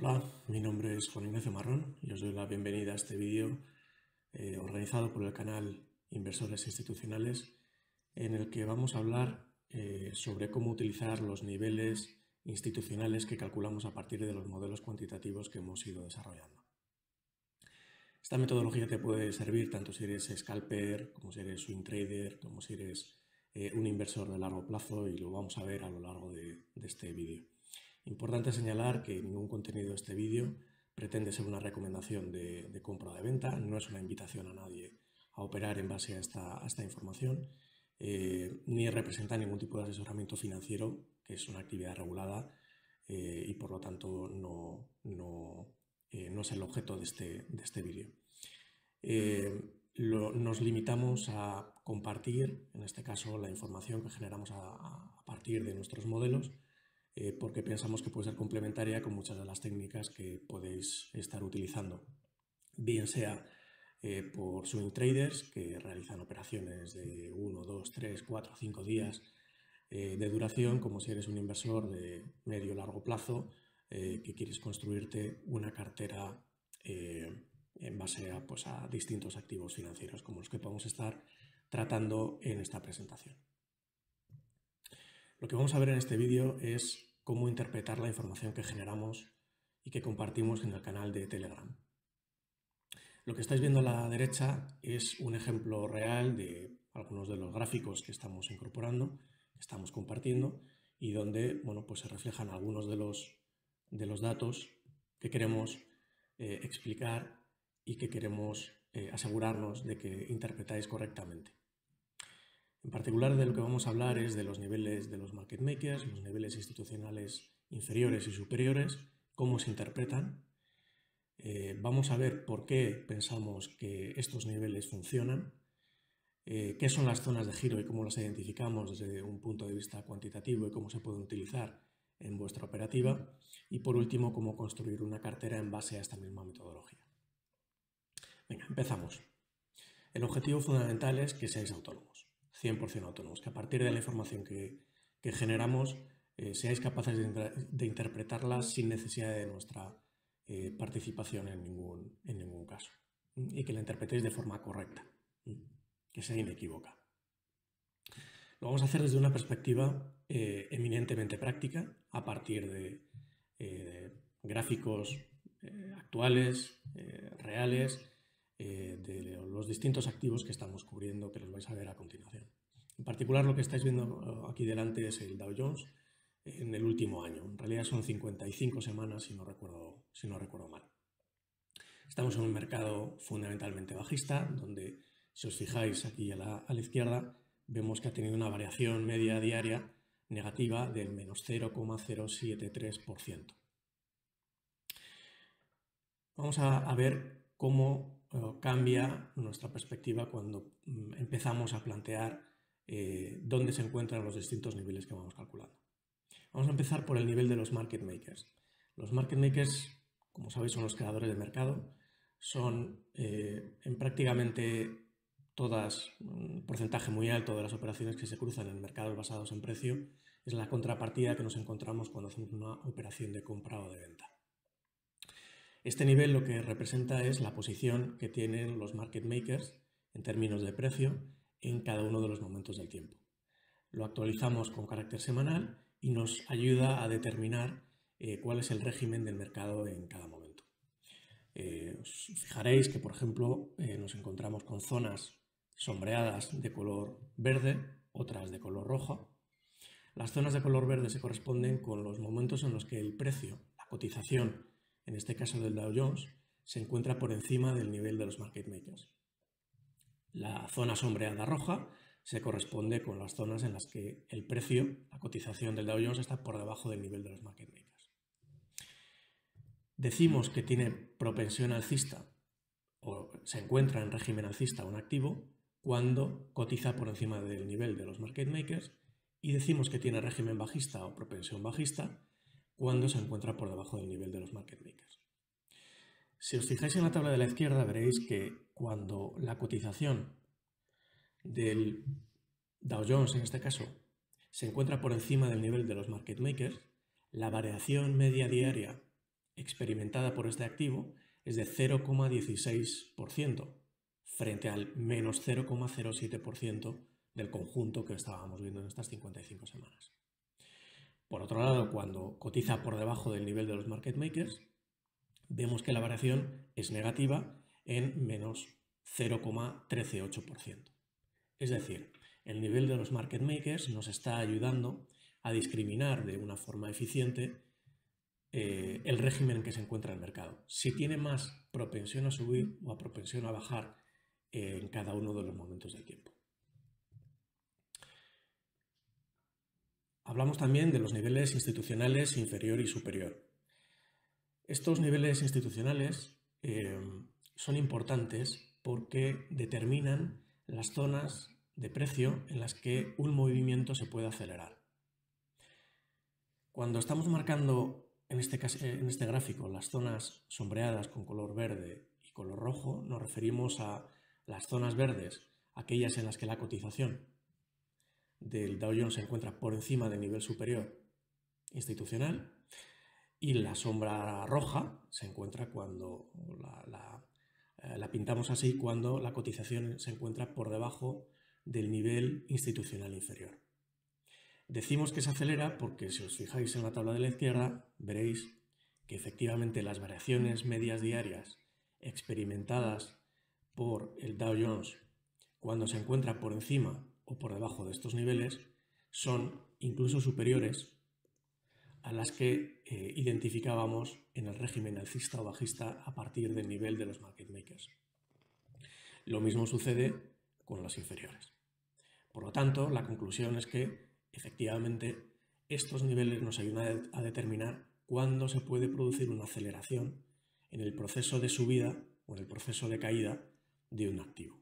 Hola, mi nombre es Juan Ignacio Marrón y os doy la bienvenida a este vídeo organizado por el canal Inversores Institucionales, en el que vamos a hablar sobre cómo utilizar los niveles institucionales que calculamos a partir de los modelos cuantitativos que hemos ido desarrollando. Esta metodología te puede servir tanto si eres scalper, como si eres swing trader, como si eres un inversor de largo plazo, y lo vamos a ver a lo largo de este vídeo. Importante señalar que ningún contenido de este vídeo pretende ser una recomendación de compra o de venta, no es una invitación a nadie a operar en base a esta información, ni representa ningún tipo de asesoramiento financiero, que es una actividad regulada y por lo tanto no es el objeto de este vídeo. Nos limitamos a compartir, en este caso, la información que generamos a partir de nuestros modelos, porque pensamos que puede ser complementaria con muchas de las técnicas que podéis estar utilizando, bien sea por swing traders que realizan operaciones de 1, 2, 3, 4, 5 días de duración, como si eres un inversor de medio o largo plazo que quieres construirte una cartera en base a distintos activos financieros, como los que podemos estar tratando en esta presentación. Lo que vamos a ver en este vídeo es cómo interpretar la información que generamos y que compartimos en el canal de Telegram. Lo que estáis viendo a la derecha es un ejemplo real de algunos de los gráficos que estamos incorporando, que estamos compartiendo, y donde pues se reflejan algunos de los datos que queremos explicar y que queremos asegurarnos de que interpretáis correctamente. En particular, de lo que vamos a hablar es de los niveles de los market makers, los niveles institucionales inferiores y superiores, cómo se interpretan. Vamos a ver por qué pensamos que estos niveles funcionan, qué son las zonas de giro y cómo las identificamos desde un punto de vista cuantitativo y cómo se pueden utilizar en vuestra operativa, y por último, cómo construir una cartera en base a esta misma metodología. Venga, empezamos. El objetivo fundamental es que seáis autónomos, 100% autónomos, que a partir de la información que generamos seáis capaces de interpretarla sin necesidad de nuestra participación en ningún caso, y que la interpretéis de forma correcta, que sea inequívoca. Lo vamos a hacer desde una perspectiva eminentemente práctica, a partir de gráficos actuales, reales, de los distintos activos que estamos cubriendo, que los vais a ver a continuación. En particular, lo que estáis viendo aquí delante es el Dow Jones en el último año. En realidad son 55 semanas, si no recuerdo mal. Estamos en un mercado fundamentalmente bajista, donde, si os fijáis aquí a la izquierda, vemos que ha tenido una variación media diaria negativa del menos 0,073%. Vamos a ver cómo cambia nuestra perspectiva cuando empezamos a plantear dónde se encuentran los distintos niveles que vamos calculando. Vamos a empezar por el nivel de los market makers. Los market makers, como sabéis, son los creadores de mercado. Son en prácticamente todas, un porcentaje muy alto de las operaciones que se cruzan en mercados basados en precio, es la contrapartida que nos encontramos cuando hacemos una operación de compra o de venta. Este nivel lo que representa es la posición que tienen los market makers en términos de precio en cada uno de los momentos del tiempo. Lo actualizamos con carácter semanal y nos ayuda a determinar cuál es el régimen del mercado en cada momento. Os fijaréis que, por ejemplo, nos encontramos con zonas sombreadas de color verde, otras de color rojo. Las zonas de color verde se corresponden con los momentos en los que el precio, la cotización, en este caso del Dow Jones, se encuentra por encima del nivel de los market makers. La zona sombreada roja se corresponde con las zonas en las que el precio, la cotización del Dow Jones, está por debajo del nivel de los market makers. Decimos que tiene propensión alcista o se encuentra en régimen alcista un activo cuando cotiza por encima del nivel de los market makers, y decimos que tiene régimen bajista o propensión bajista cuando se encuentra por debajo del nivel de los market makers. Si os fijáis en la tabla de la izquierda, veréis que cuando la cotización del Dow Jones, en este caso, se encuentra por encima del nivel de los market makers, la variación media diaria experimentada por este activo es de 0,16% frente al menos 0,07% del conjunto que estábamos viendo en estas 55 semanas. Por otro lado, cuando cotiza por debajo del nivel de los market makers, vemos que la variación es negativa en menos 0,138%. Es decir, el nivel de los market makers nos está ayudando a discriminar de una forma eficiente el régimen en que se encuentra el mercado. Si tiene más propensión a subir o a propensión a bajar en cada uno de los momentos del tiempo. Hablamos también de los niveles institucionales inferior y superior. Estos niveles institucionales son importantes porque determinan las zonas de precio en las que un movimiento se puede acelerar. Cuando estamos marcando en este gráfico las zonas sombreadas con color verde y color rojo, nos referimos a las zonas verdes, aquellas en las que la cotización del Dow Jones se encuentra por encima del nivel superior institucional, y la sombra roja se encuentra cuando la pintamos así, cuando la cotización se encuentra por debajo del nivel institucional inferior. Decimos que se acelera porque si os fijáis en la tabla de la izquierda veréis que efectivamente las variaciones medias diarias experimentadas por el Dow Jones cuando se encuentra por encima o por debajo de estos niveles son incluso superiores a las que identificábamos en el régimen alcista o bajista a partir del nivel de los market makers. Lo mismo sucede con los inferiores. Por lo tanto, la conclusión es que efectivamente estos niveles nos ayudan a determinar cuándo se puede producir una aceleración en el proceso de subida o en el proceso de caída de un activo.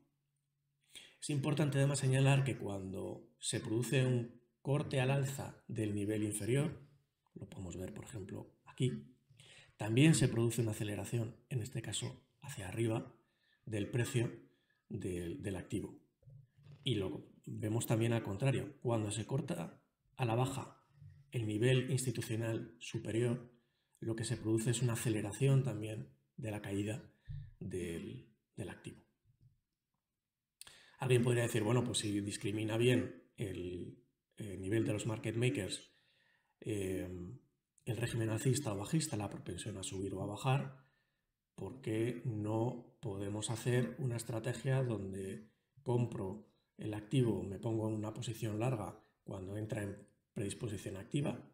Es importante además señalar que cuando se produce un corte al alza del nivel inferior, lo podemos ver por ejemplo aquí, también se produce una aceleración, en este caso hacia arriba, del precio del activo. Y lo vemos también al contrario, cuando se corta a la baja el nivel institucional superior, lo que se produce es una aceleración también de la caída del activo. Alguien podría decir, bueno, pues si discrimina bien el nivel de los market makers, el régimen alcista o bajista, la propensión a subir o a bajar, ¿por qué no podemos hacer una estrategia donde compro el activo, me pongo en una posición larga cuando entra en predisposición activa,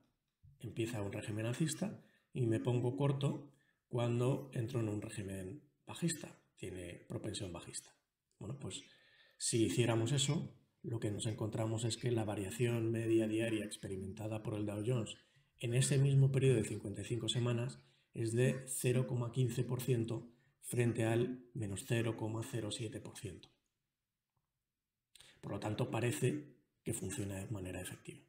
empieza un régimen alcista, y me pongo corto cuando entro en un régimen bajista, tiene propensión bajista? Bueno, pues si hiciéramos eso, lo que nos encontramos es que la variación media diaria experimentada por el Dow Jones en ese mismo periodo de 55 semanas es de 0,15% frente al menos 0,07%. Por lo tanto, parece que funciona de manera efectiva.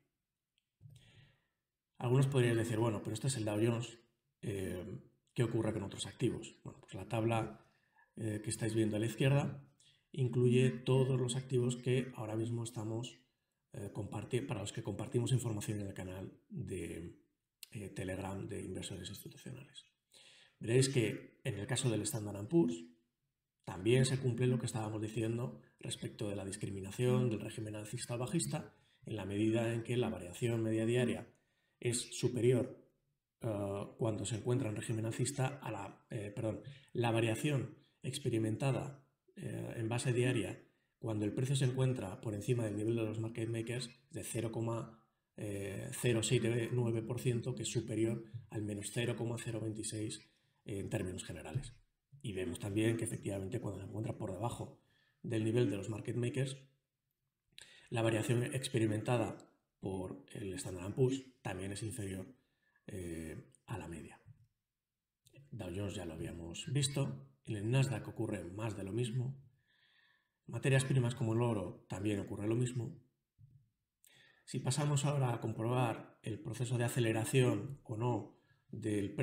Algunos podrían decir, bueno, pero este es el Dow Jones, ¿qué ocurre con otros activos? Bueno, pues la tabla que estáis viendo a la izquierda incluye todos los activos que ahora mismo estamos para los que compartimos información en el canal de Telegram de inversores institucionales. Veréis que en el caso del Standard & Poor's también se cumple lo que estábamos diciendo respecto de la discriminación del régimen alcista o bajista, en la medida en que la variación media diaria es superior cuando se encuentra en régimen alcista a la variación experimentada en base diaria cuando el precio se encuentra por encima del nivel de los market makers de 0,079%, que es superior al menos 0,026 en términos generales. Y vemos también que efectivamente cuando se encuentra por debajo del nivel de los market makers, la variación experimentada por el Standard & Poor's también es inferior a la media. Dow Jones ya lo habíamos visto, en el Nasdaq ocurre más de lo mismo, materias primas como el oro también ocurre lo mismo. Si pasamos ahora a comprobar el proceso de aceleración o no de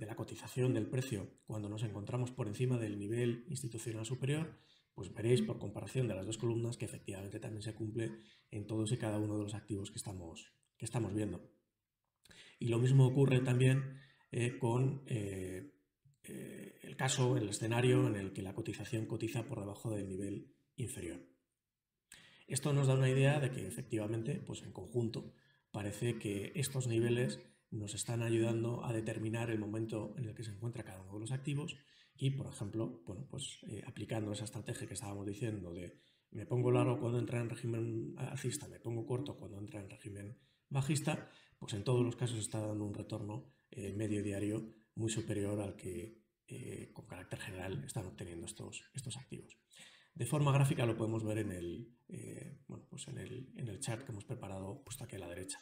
la cotización del precio cuando nos encontramos por encima del nivel institucional superior, pues veréis por comparación de las dos columnas que efectivamente también se cumple en todos y cada uno de los activos que estamos viendo. Y lo mismo ocurre también con el caso, el escenario en el que la cotización cotiza por debajo del nivel inferior. Esto nos da una idea de que efectivamente, pues en conjunto, parece que estos niveles nos están ayudando a determinar el momento en el que se encuentra cada uno de los activos y, por ejemplo, bueno, pues, aplicando esa estrategia que estábamos diciendo de me pongo largo cuando entra en régimen alcista, me pongo corto cuando entra en régimen bajista, pues en todos los casos está dando un retorno medio diario muy superior al que con carácter general están obteniendo estos activos. De forma gráfica lo podemos ver en el chart que hemos preparado justo aquí a la derecha.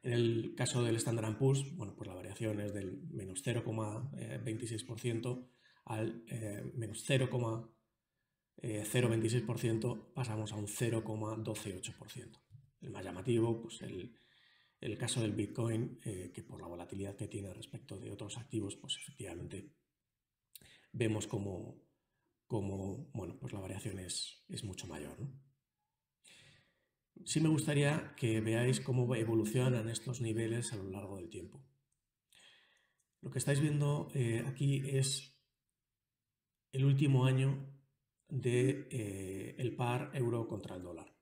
En el caso del Standard & Poor's, bueno, pues la variación es del menos 0,26% al menos 0,026%, pasamos a un 0,128%. El más llamativo, pues el caso del Bitcoin, que por la volatilidad que tiene respecto de otros activos, pues efectivamente vemos como bueno, pues la variación es mucho mayor, ¿no? Sí me gustaría que veáis cómo evolucionan estos niveles a lo largo del tiempo. Lo que estáis viendo aquí es el último año del par euro contra el dólar.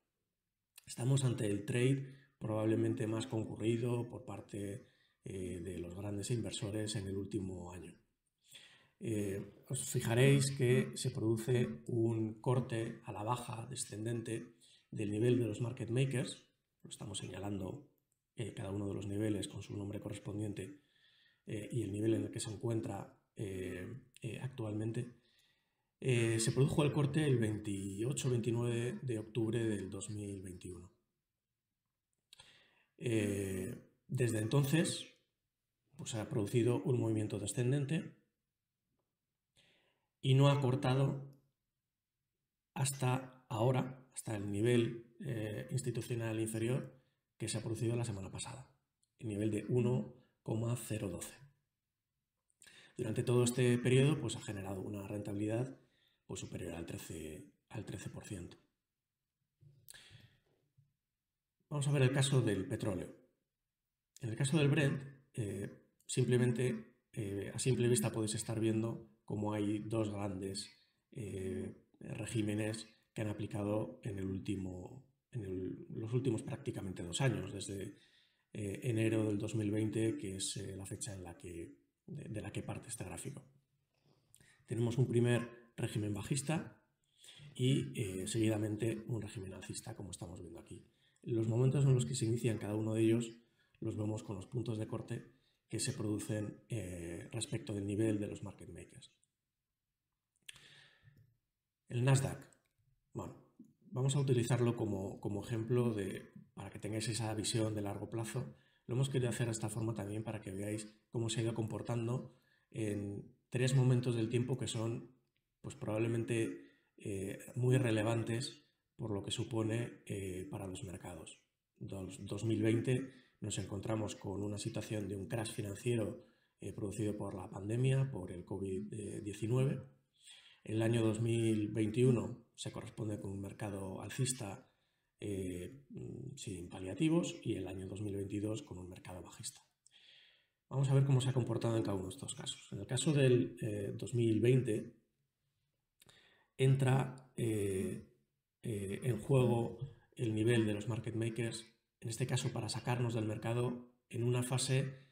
Estamos ante el trade probablemente más concurrido por parte de los grandes inversores en el último año. Os fijaréis que se produce un corte a la baja descendente del nivel de los market makers, lo estamos señalando cada uno de los niveles con su nombre correspondiente y el nivel en el que se encuentra actualmente. Se produjo el corte el 28-29 de octubre del 2021. Desde entonces pues, se ha producido un movimiento descendente y no ha cortado hasta ahora, hasta el nivel institucional inferior que se ha producido la semana pasada, el nivel de 1,012. Durante todo este periodo pues, ha generado una rentabilidad pues, superior al 13%. Vamos a ver el caso del petróleo. En el caso del Brent, simplemente a simple vista podéis estar viendo cómo hay dos grandes regímenes que han aplicado en los últimos prácticamente 2 años, desde enero del 2020, que es la fecha de la que parte este gráfico. Tenemos un primer régimen bajista y seguidamente un régimen alcista, como estamos viendo aquí. Los momentos en los que se inician cada uno de ellos los vemos con los puntos de corte que se producen respecto del nivel de los market makers. El Nasdaq, bueno, vamos a utilizarlo como ejemplo para que tengáis esa visión de largo plazo. Lo hemos querido hacer de esta forma también para que veáis cómo se ha ido comportando en 3 momentos del tiempo que son pues, probablemente muy relevantes por lo que supone para los mercados. 2020 nos encontramos con una situación de un crash financiero producido por la pandemia, por el COVID-19. El año 2021 se corresponde con un mercado alcista sin paliativos y el año 2022 con un mercado bajista. Vamos a ver cómo se ha comportado en cada uno de estos casos. En el caso del 2020 entra en juego el nivel de los market makers, en este caso para sacarnos del mercado en una fase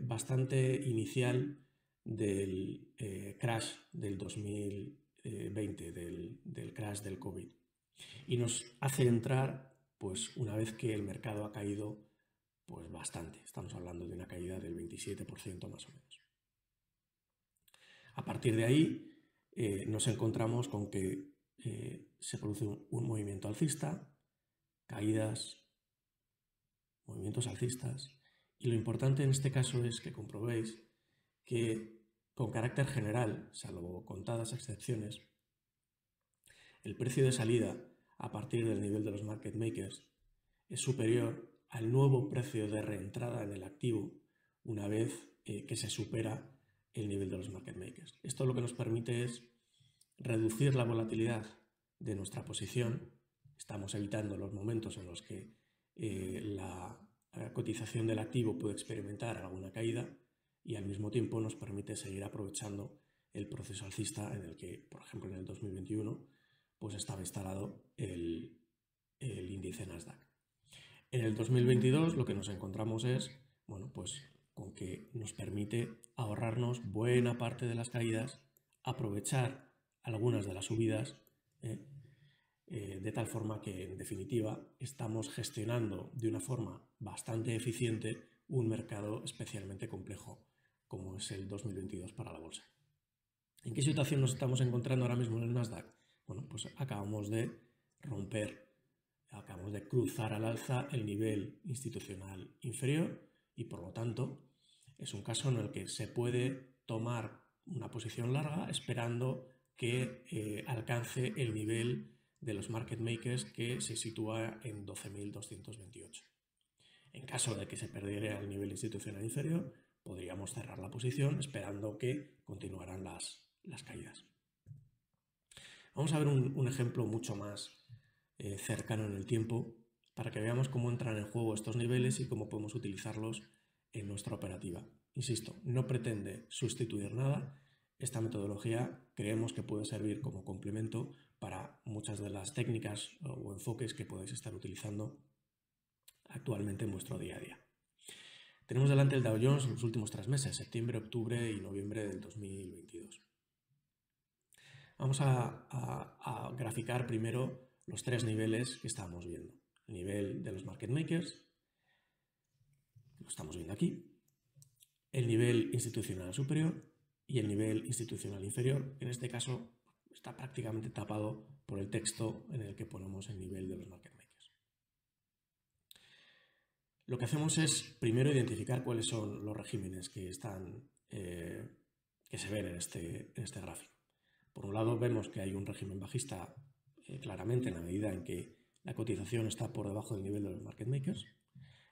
bastante inicial del crash del 2020, del crash del COVID. Y nos hace entrar pues, una vez que el mercado ha caído pues, bastante. Estamos hablando de una caída del 27% más o menos. A partir de ahí nos encontramos con que se produce un movimiento alcista, caídas, movimientos alcistas, y lo importante en este caso es que comprobéis que con carácter general, salvo contadas excepciones, el precio de salida a partir del nivel de los market makers es superior al nuevo precio de reentrada en el activo una vez que se supera el nivel de los market makers. Esto lo que nos permite es reducir la volatilidad de nuestra posición. Estamos evitando los momentos en los que cotización del activo puede experimentar alguna caída y al mismo tiempo nos permite seguir aprovechando el proceso alcista en el que, por ejemplo, en el 2021, pues estaba instalado el índice Nasdaq. En el 2022 lo que nos encontramos es, bueno, pues con que nos permite ahorrarnos buena parte de las caídas, aprovechar algunas de las subidas, de tal forma que, en definitiva, estamos gestionando de una forma bastante eficiente un mercado especialmente complejo como es el 2022 para la bolsa. ¿En qué situación nos estamos encontrando ahora mismo en el Nasdaq? Bueno, pues acabamos de cruzar al alza el nivel institucional inferior y, por lo tanto, es un caso en el que se puede tomar una posición larga esperando que alcance el nivel de los market makers que se sitúa en 12.228. En caso de que se perdiera el nivel institucional inferior, podríamos cerrar la posición esperando que continuaran las caídas. Vamos a ver un ejemplo mucho más cercano en el tiempo para que veamos cómo entran en juego estos niveles y cómo podemos utilizarlos en nuestra operativa. Insisto, no pretende sustituir nada. Esta metodología creemos que puede servir como complemento para muchas de las técnicas o enfoques que podéis estar utilizando actualmente en vuestro día a día. Tenemos delante el Dow Jones en los últimos 3 meses, septiembre, octubre y noviembre del 2022. Vamos a graficar primero los 3 niveles que estamos viendo. El nivel de los market makers, lo estamos viendo aquí, el nivel institucional superior y el nivel institucional inferior. En este caso está prácticamente tapado por el texto en el que ponemos el nivel de los market makers. Lo que hacemos es primero identificar cuáles son los regímenes que se ven en este gráfico. Por un lado vemos que hay un régimen bajista claramente en la medida en que la cotización está por debajo del nivel de los market makers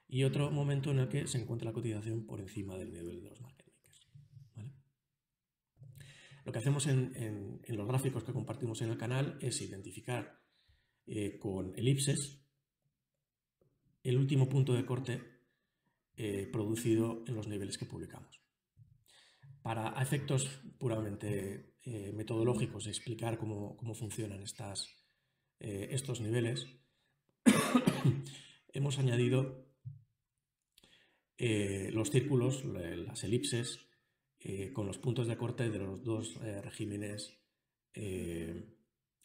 y otro momento en el que se encuentra la cotización por encima del nivel de los market makers. ¿Vale? Lo que hacemos en los gráficos que compartimos en el canal es identificar con elipses el último punto de corte producido en los niveles que publicamos. Para efectos puramente metodológicos, explicar cómo funcionan estos niveles, hemos añadido los círculos, las elipses, con los puntos de corte de los dos regímenes que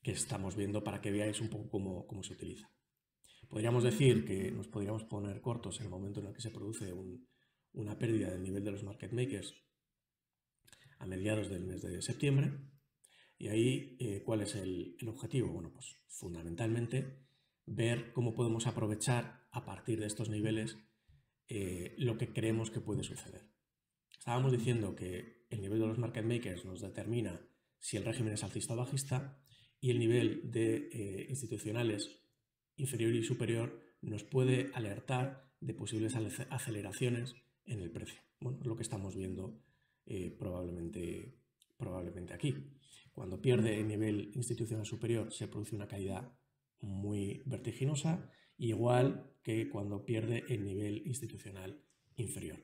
estamos viendo para que veáis un poco cómo se utiliza. Podríamos decir que nos podríamos poner cortos en el momento en el que se produce una pérdida del nivel de los market makers a mediados del mes de septiembre. Y ahí, ¿cuál es el objetivo? Bueno, pues fundamentalmente ver cómo podemos aprovechar a partir de estos niveles lo que creemos que puede suceder. Estábamos diciendo que el nivel de los market makers nos determina si el régimen es alcista o bajista y el nivel de institucionales inferior y superior nos puede alertar de posibles aceleraciones en el precio. Bueno, es lo que estamos viendo probablemente aquí. Cuando pierde el nivel institucional superior se produce una caída muy vertiginosa, igual que cuando pierde el nivel institucional inferior.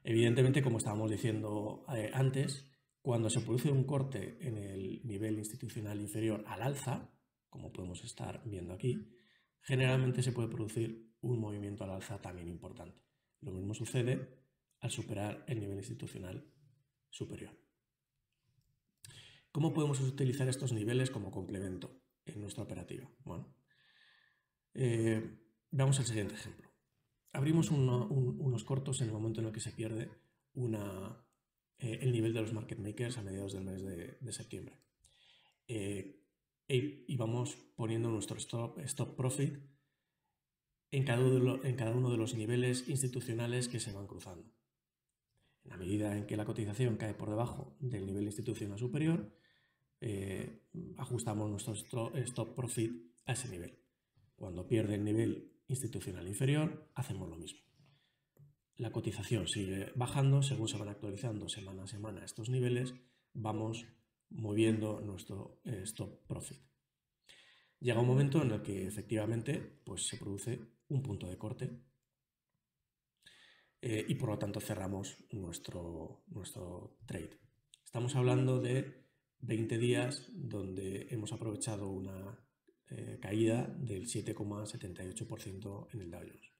Evidentemente, como estábamos diciendo antes, cuando se produce un corte en el nivel institucional inferior al alza, como podemos estar viendo aquí, generalmente se puede producir un movimiento al alza también importante. Lo mismo sucede al superar el nivel institucional superior. ¿Cómo podemos utilizar estos niveles como complemento en nuestra operativa? Bueno, veamos el siguiente ejemplo. Abrimos unos cortos en el momento en el que se pierde el nivel de los market makers a mediados del mes de septiembre. Y vamos poniendo nuestro stop profit en cada uno de los niveles institucionales que se van cruzando. En la medida en que la cotización cae por debajo del nivel institucional superior, ajustamos nuestro stop profit a ese nivel. Cuando pierde el nivel institucional inferior, hacemos lo mismo. La cotización sigue bajando, según se van actualizando semana a semana estos niveles, vamos moviendo nuestro stop profit. Llega un momento en el que efectivamente pues, se produce un punto de corte y por lo tanto cerramos nuestro trade. Estamos hablando de 20 días donde hemos aprovechado una caída del 7,78% en el Dow Jones.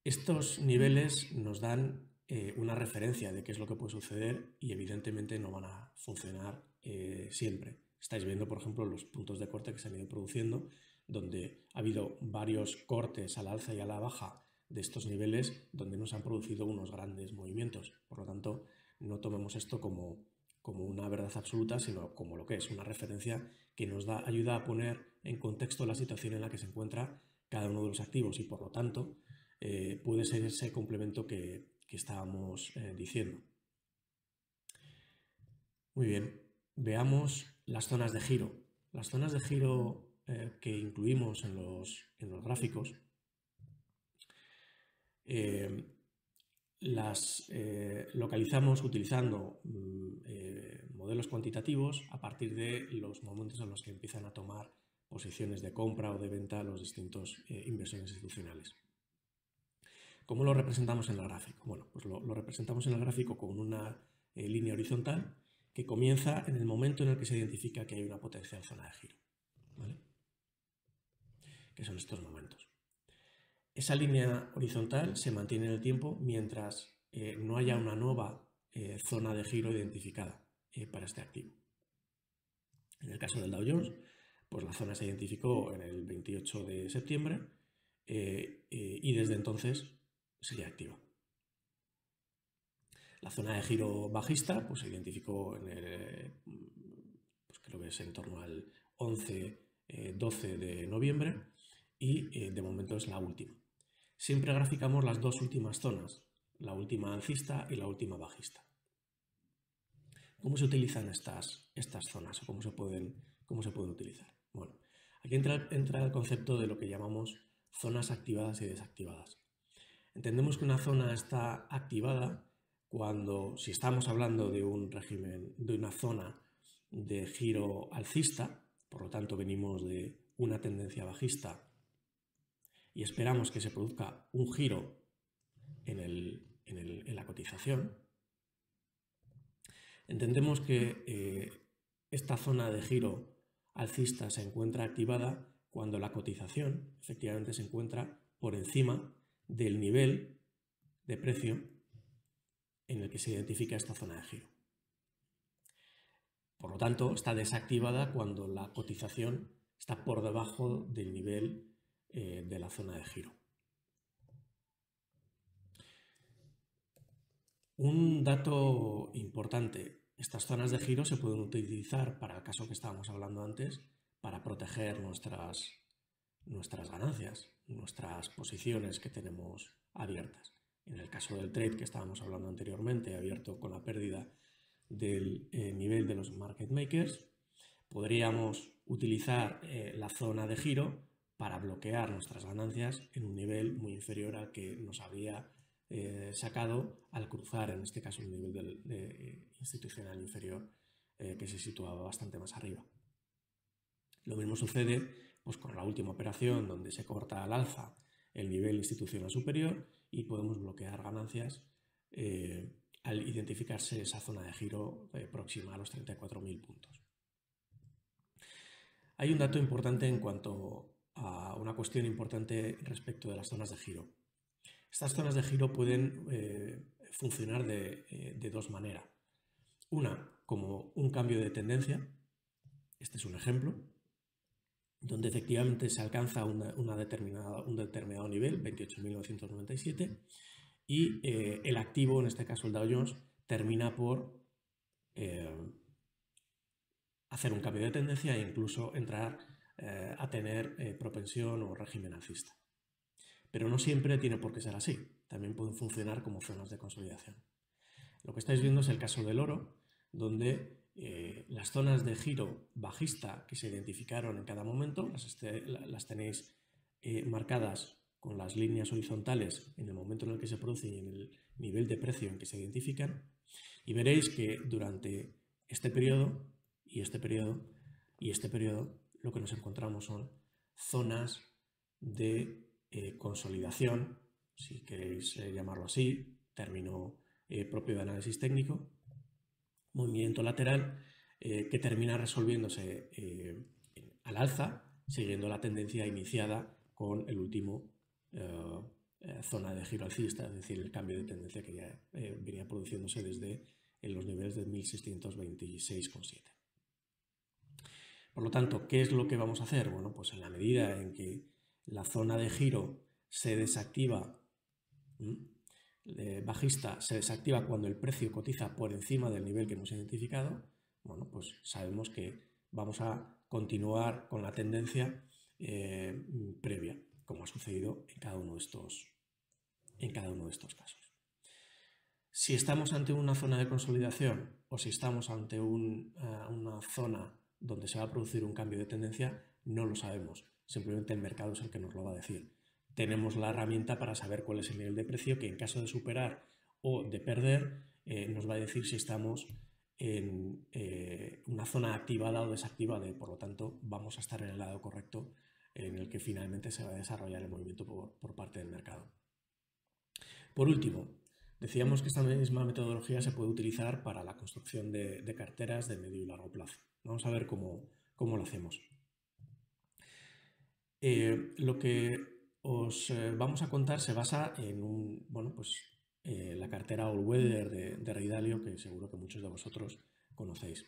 Estos niveles nos dan una referencia de qué es lo que puede suceder y evidentemente no van a funcionar siempre. Estáis viendo, por ejemplo, los puntos de corte que se han ido produciendo, donde ha habido varios cortes al alza y a la baja de estos niveles, donde nos han producido unos grandes movimientos. Por lo tanto, no tomemos esto como una verdad absoluta, sino como lo que es, una referencia que nos ayuda a poner en contexto la situación en la que se encuentra cada uno de los activos y, por lo tanto, puede ser ese complemento que estábamos diciendo. Muy bien, veamos las zonas de giro. Las zonas de giro que incluimos en los gráficos las localizamos utilizando modelos cuantitativos a partir de los momentos en los que empiezan a tomar posiciones de compra o de venta los distintos inversores institucionales. ¿Cómo lo representamos en el gráfico? Bueno, pues lo representamos en el gráfico con una línea horizontal que comienza en el momento en el que se identifica que hay una potencial zona de giro, ¿vale? Que son estos momentos. Esa línea horizontal se mantiene en el tiempo mientras no haya una nueva zona de giro identificada para este activo. En el caso del Dow Jones, pues la zona se identificó en el 28 de septiembre y desde entonces sigue activa. La zona de giro bajista pues, se identificó en el, pues creo que es en torno al 11-12 de noviembre y de momento es la última. Siempre graficamos las dos últimas zonas, la última alcista y la última bajista. ¿Cómo se utilizan estas zonas o cómo se pueden utilizar? Bueno, aquí entra el concepto de lo que llamamos zonas activadas y desactivadas. Entendemos que una zona está activada cuando, si estamos hablando de un régimen, de una zona de giro alcista, por lo tanto venimos de una tendencia bajista y esperamos que se produzca un giro en la cotización, entendemos que esta zona de giro alcista se encuentra activada cuando la cotización efectivamente se encuentra por encima del nivel de precio en el que se identifica esta zona de giro. Por lo tanto, está desactivada cuando la cotización está por debajo del nivel de la zona de giro. Un dato importante, estas zonas de giro se pueden utilizar para el caso que estábamos hablando antes, para proteger nuestras ganancias, nuestras posiciones que tenemos abiertas. En el caso del trade que estábamos hablando anteriormente, abierto con la pérdida del nivel de los market makers, podríamos utilizar la zona de giro para bloquear nuestras ganancias en un nivel muy inferior al que nos habría sacado al cruzar, en este caso, un nivel institucional inferior que se situaba bastante más arriba. Lo mismo sucede pues, con la última operación, donde se corta al alza el nivel institucional superior y podemos bloquear ganancias al identificarse esa zona de giro próxima a los 34.000 puntos. Hay un dato importante en cuanto a una cuestión importante respecto de las zonas de giro. Estas zonas de giro pueden funcionar de dos maneras. Una, como un cambio de tendencia. Este es un ejemplo, donde efectivamente se alcanza un determinado nivel, 28.997, y el activo, en este caso el Dow Jones, termina por hacer un cambio de tendencia e incluso entrar a tener propensión o régimen alcista. Pero no siempre tiene por qué ser así, también pueden funcionar como zonas de consolidación. Lo que estáis viendo es el caso del oro, donde las zonas de giro bajista que se identificaron en cada momento, las tenéis marcadas con las líneas horizontales en el momento en el que se producen y en el nivel de precio en que se identifican, y veréis que durante este periodo y este periodo y este periodo lo que nos encontramos son zonas de consolidación, si queréis llamarlo así, término propio de análisis técnico, movimiento lateral que termina resolviéndose al alza, siguiendo la tendencia iniciada con el último zona de giro alcista, es decir, el cambio de tendencia que ya venía produciéndose desde los niveles de 1626,7. Por lo tanto, ¿qué es lo que vamos a hacer? Bueno, pues en la medida en que la zona de giro se desactiva, bajista, se desactiva cuando el precio cotiza por encima del nivel que hemos identificado, bueno, pues sabemos que vamos a continuar con la tendencia previa, como ha sucedido en cada uno de estos casos. Si estamos ante una zona de consolidación o si estamos ante una zona donde se va a producir un cambio de tendencia, no lo sabemos. Simplemente el mercado es el que nos lo va a decir. Tenemos la herramienta para saber cuál es el nivel de precio que en caso de superar o de perder nos va a decir si estamos en una zona activada o desactivada y por lo tanto vamos a estar en el lado correcto en el que finalmente se va a desarrollar el movimiento por parte del mercado. Por último, decíamos que esta misma metodología se puede utilizar para la construcción de carteras de medio y largo plazo. Vamos a ver cómo lo hacemos. Lo que os vamos a contar se basa en la cartera All Weather de Ray Dalio, que seguro que muchos de vosotros conocéis.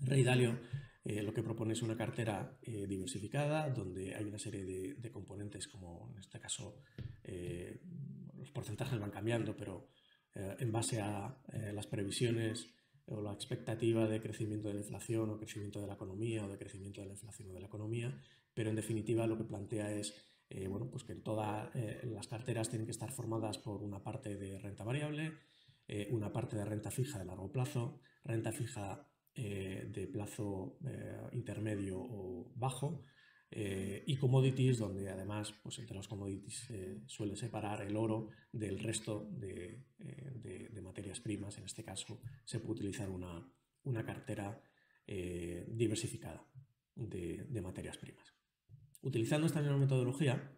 Ray Dalio lo que propone es una cartera diversificada, donde hay una serie de componentes, como en este caso los porcentajes van cambiando, pero en base a las previsiones o la expectativa de crecimiento de la inflación o crecimiento de la economía o de crecimiento de la inflación o de la economía, pero en definitiva lo que plantea es pues que todas las carteras tienen que estar formadas por una parte de renta variable, una parte de renta fija de largo plazo, renta fija de plazo intermedio o bajo, y commodities, donde además pues entre los commodities suele separar el oro del resto de materias primas. En este caso se puede utilizar una cartera diversificada de materias primas. Utilizando esta misma metodología,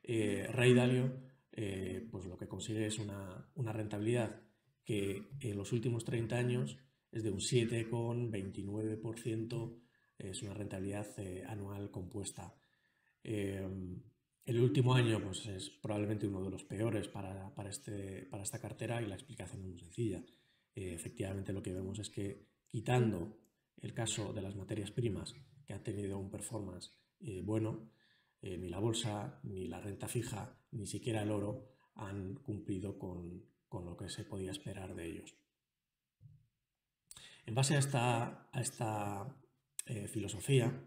Ray Dalio pues lo que consigue es una rentabilidad que en los últimos 30 años es de un 7,29%, es una rentabilidad anual compuesta. El último año pues, es probablemente uno de los peores para esta cartera y la explicación es muy sencilla. Efectivamente lo que vemos es que quitando el caso de las materias primas que han tenido un performance bueno, ni la bolsa, ni la renta fija, ni siquiera el oro han cumplido con lo que se podía esperar de ellos. En base a esta filosofía,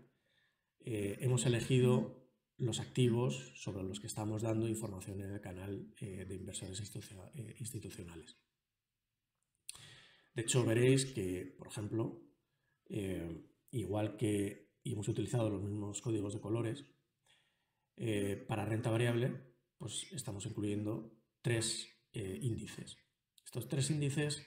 hemos elegido los activos sobre los que estamos dando información en el canal de inversores institucionales. De hecho, veréis que, por ejemplo, igual que hemos utilizado los mismos códigos de colores, para renta variable, pues estamos incluyendo 3 índices. Estos 3 índices,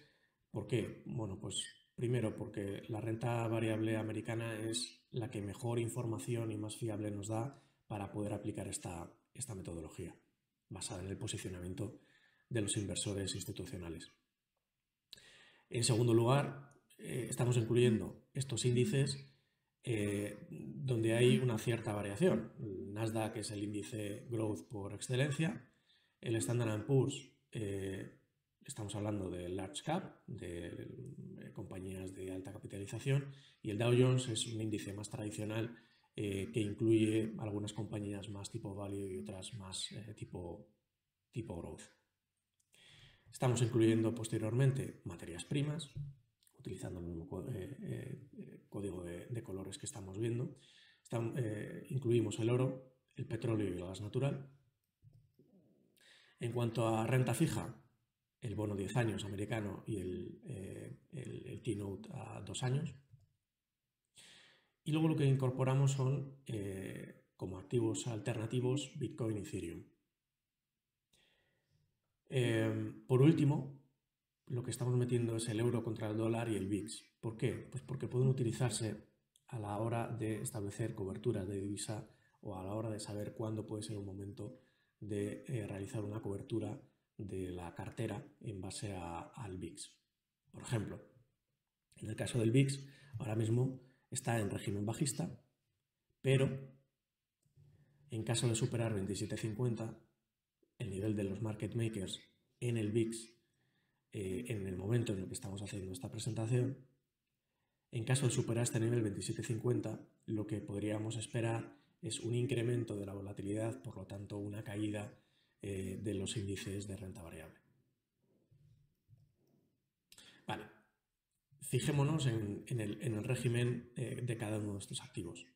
¿por qué? Bueno, pues primero porque la renta variable americana es la que mejor información y más fiable nos da para poder aplicar esta metodología, basada en el posicionamiento de los inversores institucionales. En segundo lugar, estamos incluyendo estos índices donde hay una cierta variación. El Nasdaq es el índice Growth por excelencia, el Standard & Poor's, estamos hablando de large cap, de compañías de alta capitalización, y el Dow Jones es un índice más tradicional que incluye algunas compañías más tipo value y otras más tipo growth. Estamos incluyendo posteriormente materias primas, utilizando el mismo código de colores que estamos viendo. Incluimos el oro, el petróleo y el gas natural. En cuanto a renta fija, el bono 10 años americano y el T-Note a 2 años. Y luego lo que incorporamos son, como activos alternativos, Bitcoin y Ethereum. Por último, lo que estamos metiendo es el euro contra el dólar y el VIX. ¿Por qué? Pues porque pueden utilizarse a la hora de establecer coberturas de divisa o a la hora de saber cuándo puede ser un momento de realizar una cobertura de la cartera en base al VIX. Por ejemplo, en el caso del VIX, ahora mismo está en régimen bajista, pero en caso de superar 27.50, el nivel de los market makers en el VIX, en el momento en el que estamos haciendo esta presentación, en caso de superar este nivel 27.50, lo que podríamos esperar es un incremento de la volatilidad, por lo tanto una caída de los índices de renta variable. Vale, fijémonos en el régimen de cada uno de estos activos.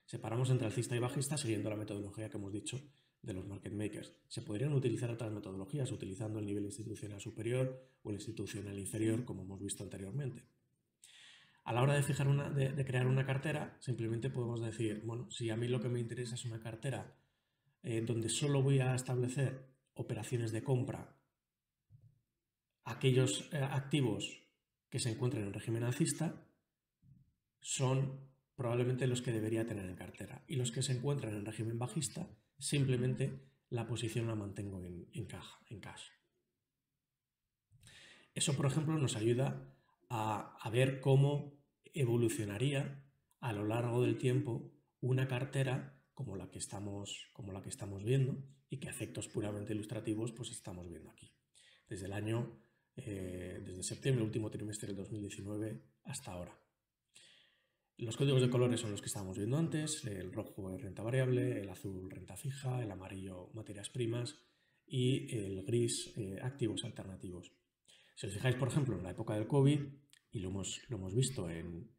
Separamos entre alcista y bajista siguiendo la metodología que hemos dicho de los market makers. Se podrían utilizar otras metodologías utilizando el nivel institucional superior o el institucional inferior, como hemos visto anteriormente. A la hora de crear una cartera, simplemente podemos decir, bueno, si a mí lo que me interesa es una cartera donde solo voy a establecer operaciones de compra, aquellos activos que se encuentran en régimen alcista son probablemente los que debería tener en cartera, y los que se encuentran en régimen bajista, simplemente la posición la mantengo en cash. Eso, por ejemplo, nos ayuda a ver cómo evolucionaría a lo largo del tiempo una cartera como la que estamos viendo y que a efectos puramente ilustrativos pues estamos viendo aquí. Desde desde septiembre, último trimestre del 2019 hasta ahora. Los códigos de colores son los que estábamos viendo antes: el rojo es renta variable, el azul renta fija, el amarillo materias primas y el gris activos alternativos. Si os fijáis, por ejemplo, en la época del COVID, y lo hemos visto en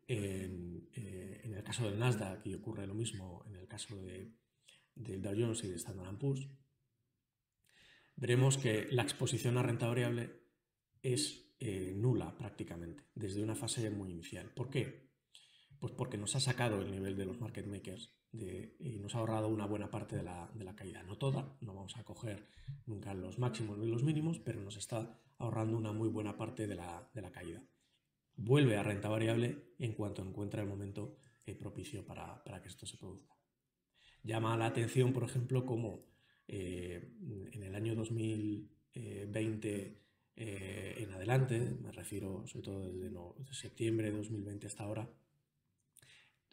el caso del Nasdaq, y ocurre lo mismo en el caso del Dow Jones y de Standard & Poor's, veremos que la exposición a renta variable es nula prácticamente, desde una fase muy inicial. ¿Por qué? Pues porque nos ha sacado el nivel de los market makers y nos ha ahorrado una buena parte de la caída. No toda, no vamos a coger nunca los máximos ni los mínimos, pero nos está ahorrando una muy buena parte de la caída. Vuelve a renta variable en cuanto encuentra el momento propicio para que esto se produzca. Llama la atención, por ejemplo, cómo en el año 2020 en adelante, me refiero sobre todo desde septiembre de 2020 hasta ahora,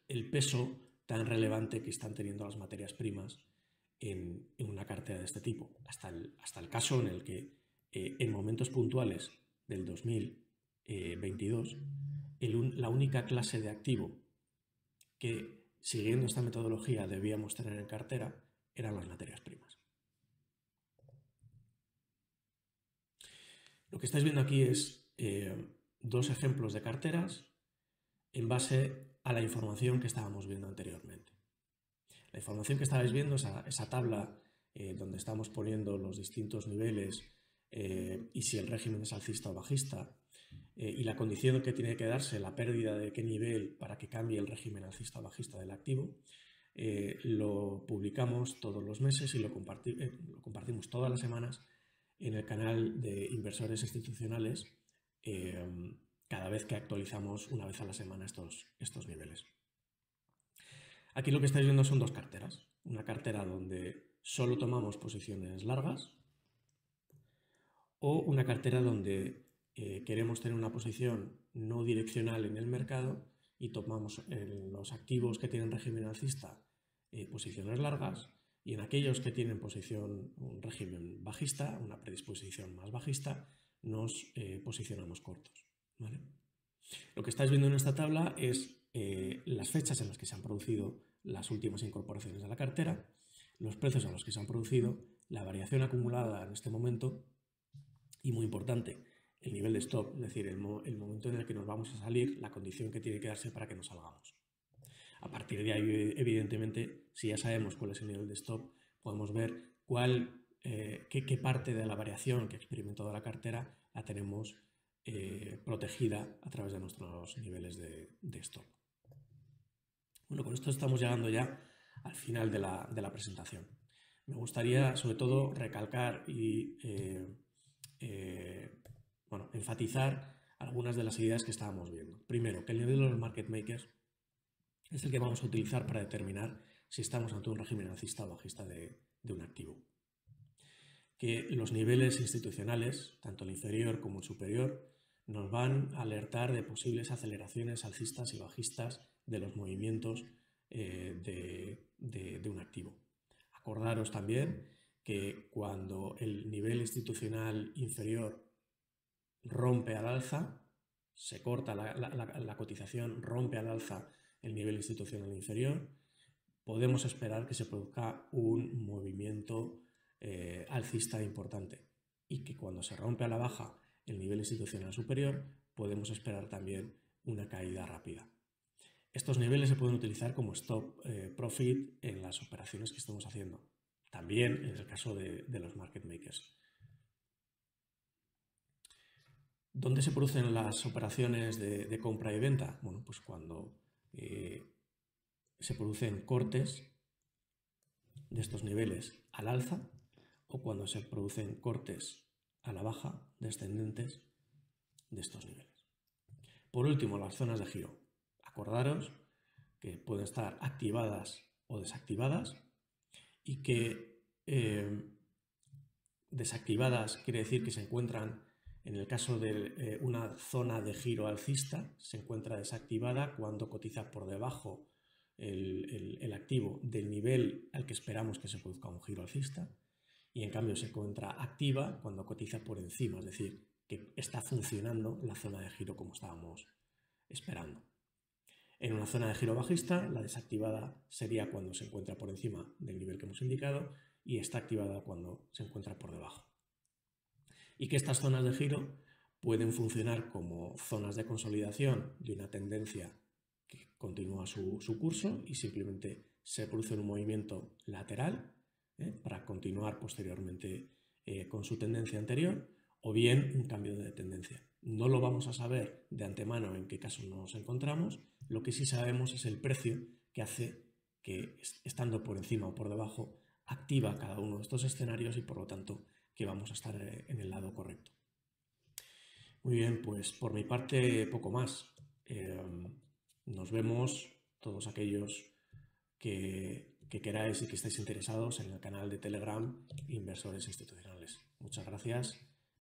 el peso tan relevante que están teniendo las materias primas en una cartera de este tipo, hasta el caso en el que en momentos puntuales del 2022 la única clase de activo que, siguiendo esta metodología, debíamos tener en cartera eran las materias primas. Lo que estáis viendo aquí es dos ejemplos de carteras en base a la información que estábamos viendo anteriormente. La información que estabais viendo, esa tabla donde estamos poniendo los distintos niveles y si el régimen es alcista o bajista, y la condición que tiene que darse, la pérdida de qué nivel para que cambie el régimen alcista o bajista del activo, lo publicamos todos los meses y lo compartimos todas las semanas en el canal de inversores institucionales, cada vez que actualizamos una vez a la semana estos niveles. Aquí lo que estáis viendo son dos carteras. Una cartera donde solo tomamos posiciones largas, o una cartera donde queremos tener una posición no direccional en el mercado y tomamos en los activos que tienen régimen alcista posiciones largas, y en aquellos que tienen un régimen bajista, una predisposición más bajista, nos posicionamos cortos, ¿vale? Lo que estáis viendo en esta tabla es las fechas en las que se han producido las últimas incorporaciones a la cartera, los precios a los que se han producido, la variación acumulada en este momento y, muy importante, el nivel de stop, es decir, el momento en el que nos vamos a salir, la condición que tiene que darse para que nos salgamos. A partir de ahí, evidentemente, si ya sabemos cuál es el nivel de stop, podemos ver qué parte de la variación que ha experimentado la cartera la tenemos protegida a través de nuestros niveles de stop. Bueno, con esto estamos llegando ya al final de la presentación. Me gustaría, sobre todo, recalcar y enfatizar algunas de las ideas que estábamos viendo. Primero, que el nivel de los market makers es el que vamos a utilizar para determinar si estamos ante un régimen alcista o bajista de un activo. que los niveles institucionales, tanto el inferior como el superior, nos van a alertar de posibles aceleraciones alcistas y bajistas de los movimientos de un activo. Acordaros también que cuando el nivel institucional inferior rompe al alza, se corta la cotización, rompe al alza el nivel institucional inferior, podemos esperar que se produzca un movimiento alcista importante, y que cuando se rompe a la baja el nivel institucional superior, podemos esperar también una caída rápida. Estos niveles se pueden utilizar como stop profit en las operaciones que estamos haciendo, también en el caso de los market makers. ¿Dónde se producen las operaciones de compra y venta? Bueno, pues cuando se producen cortes de estos niveles al alza, o cuando se producen cortes a la baja descendentes de estos niveles. Por último, las zonas de giro. Acordaros que pueden estar activadas o desactivadas, y que desactivadas quiere decir que se encuentran, en el caso de una zona de giro alcista, se encuentra desactivada cuando cotiza por debajo el activo del nivel al que esperamos que se produzca un giro alcista, y en cambio se encuentra activa cuando cotiza por encima, es decir, que está funcionando la zona de giro como estábamos esperando. En una zona de giro bajista, la desactivada sería cuando se encuentra por encima del nivel que hemos indicado, y está activada cuando se encuentra por debajo. Y que estas zonas de giro pueden funcionar como zonas de consolidación de una tendencia que continúa su curso y simplemente se produce un movimiento lateral para continuar posteriormente con su tendencia anterior, o bien un cambio de tendencia. No lo vamos a saber de antemano en qué caso nos encontramos. Lo que sí sabemos es el precio que hace que, estando por encima o por debajo, activa cada uno de estos escenarios, y por lo tanto que vamos a estar en el lado correcto. Muy bien, pues por mi parte poco más. Nos vemos todos aquellos que queráis y que estéis interesados en el canal de Telegram Inversores Institucionales. Muchas gracias